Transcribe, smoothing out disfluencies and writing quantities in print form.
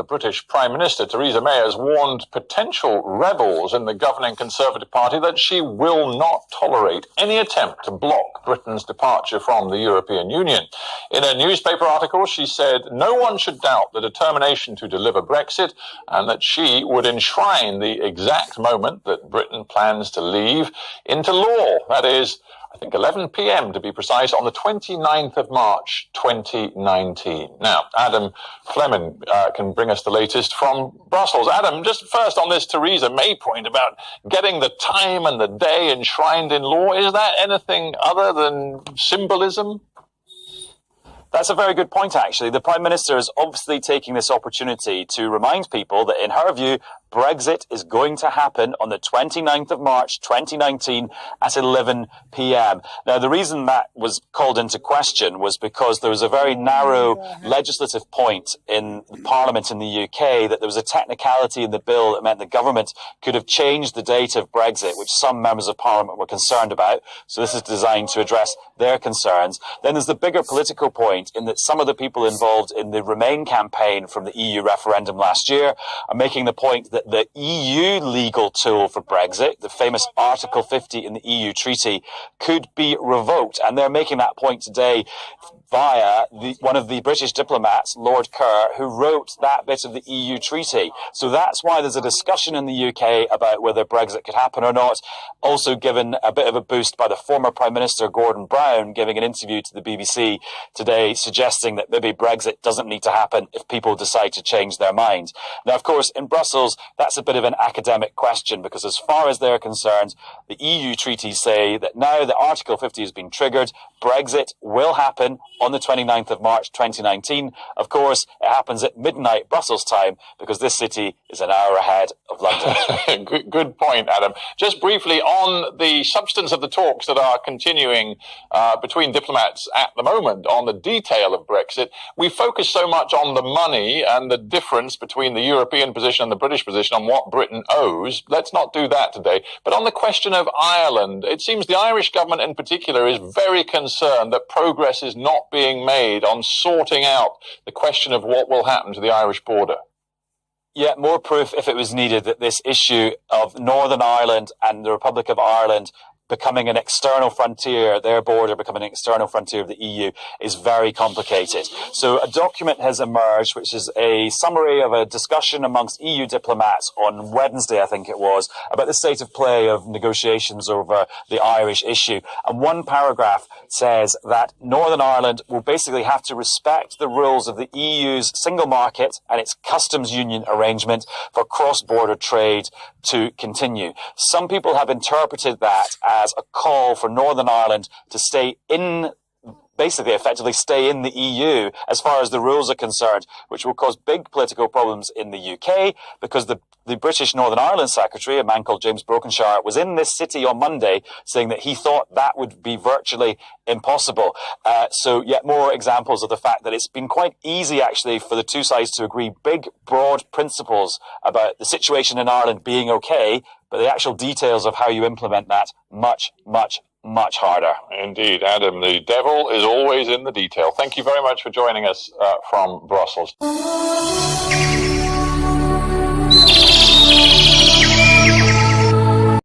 the British Prime Minister, Theresa May, has warned potential rebels in the governing Conservative Party that she will not tolerate any attempt to block Britain's departure from the European Union. In a newspaper article, she said no one should doubt the determination to deliver Brexit and that she would enshrine the exact moment that Britain plans to leave into law. That is, I think 11 p.m. to be precise, on the 29th of March 2019. Now, Adam Fleming can bring us the latest from Brussels. Adam, just first on this Theresa May point about getting the time and the day enshrined in law, is that anything other than symbolism? That's a very good point, actually. The Prime Minister is obviously taking this opportunity to remind people that, in her view, Brexit is going to happen on the 29th of March 2019 at 11 p.m. Now, the reason that was called into question was because there was a very narrow legislative point in Parliament in the UK that there was a technicality in the bill that meant the government could have changed the date of Brexit, which some members of Parliament were concerned about. So this is designed to address their concerns. Then there's the bigger political point in that some of the people involved in the Remain campaign from the EU referendum last year are making the point that the EU legal tool for Brexit, the famous Article 50 in the EU treaty, could be revoked. And they're making that point today via one of the British diplomats, Lord Kerr, who wrote that bit of the EU treaty. So that's why there's a discussion in the UK about whether Brexit could happen or not. Also given a bit of a boost by the former Prime Minister, Gordon Brown, giving an interview to the BBC today, suggesting that maybe Brexit doesn't need to happen if people decide to change their mind. Now, of course, in Brussels, that's a bit of an academic question, because as far as they're concerned, the EU treaties say that now that Article 50 has been triggered, Brexit will happen on the 29th of March 2019. Of course, it happens at midnight Brussels time, because this city is an hour ahead of London. Good point, Adam. Just briefly on the substance of the talks that are continuing between diplomats at the moment on the detail of Brexit, we focus so much on the money and the difference between the European position and the British position on what Britain owes. Let's not do that today. But on the question of Ireland, it seems the Irish government in particular is very concerned that progress is not being made on sorting out the question of what will happen to the Irish border. Yet more proof, if it was needed, that this issue of Northern Ireland and the Republic of Ireland becoming an external frontier, their border becoming an external frontier of the EU, is very complicated. So a document has emerged, which is a summary of a discussion amongst EU diplomats on Wednesday, I think it was, about the state of play of negotiations over the Irish issue. And one paragraph says that Northern Ireland will basically have to respect the rules of the EU's single market and its customs union arrangement for cross-border trade to continue. Some people have interpreted that as a call for Northern Ireland to stay in, basically effectively stay in the EU as far as the rules are concerned, which will cause big political problems in the UK, because the British Northern Ireland Secretary, a man called James Brokenshire, was in this city on Monday saying that he thought that would be virtually impossible. So yet more examples of the fact that it's been quite easy actually for the two sides to agree big, broad principles about the situation in Ireland being okay, but the actual details of how you implement that much harder. Indeed, Adam, the devil is always in the detail. Thank you very much for joining us from Brussels.